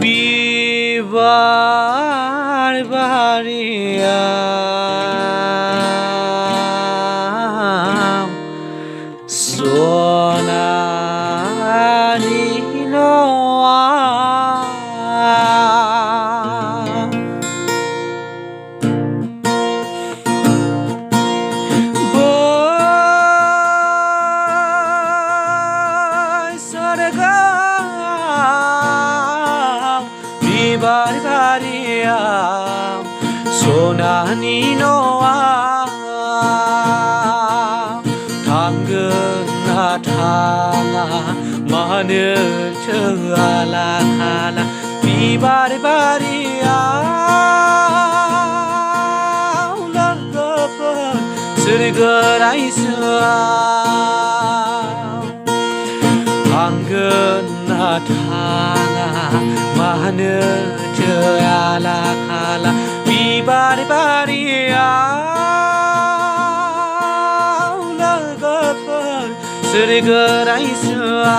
Bieber বাড়িয়া সোনালি নোয়া Bieber বাড়িয়া 소나니 너와 당근 나타나 마늘 저알라 할라 비바리바리야 울라거번 슬그라이스아 당근 나타나 마늘 저알라 할라 비바리바리야 울라거번 슬그라이스아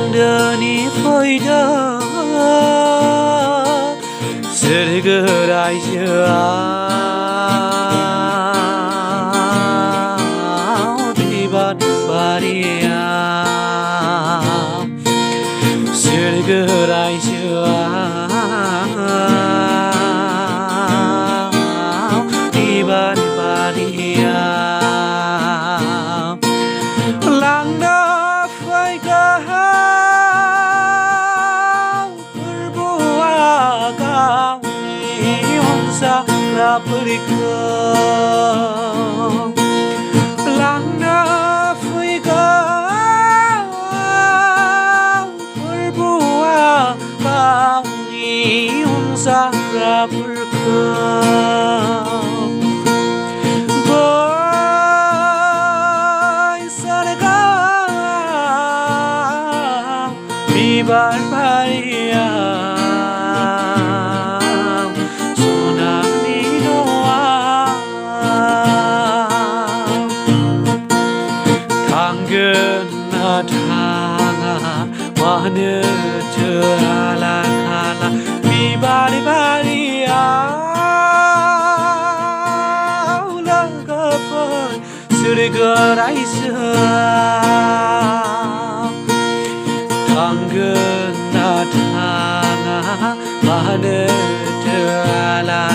당근이 보이다 슬그라이즈아 비바리바리야 슬그라이즈아 비바리바리야 Africa langna Africa 불부와 강이 홍사 Africa 보이사가 비발바리야 당근 나타나 마늘 저알라 할라 비바리바리야 울라거번 슬그라이스아 당근 나타나 마늘 저알라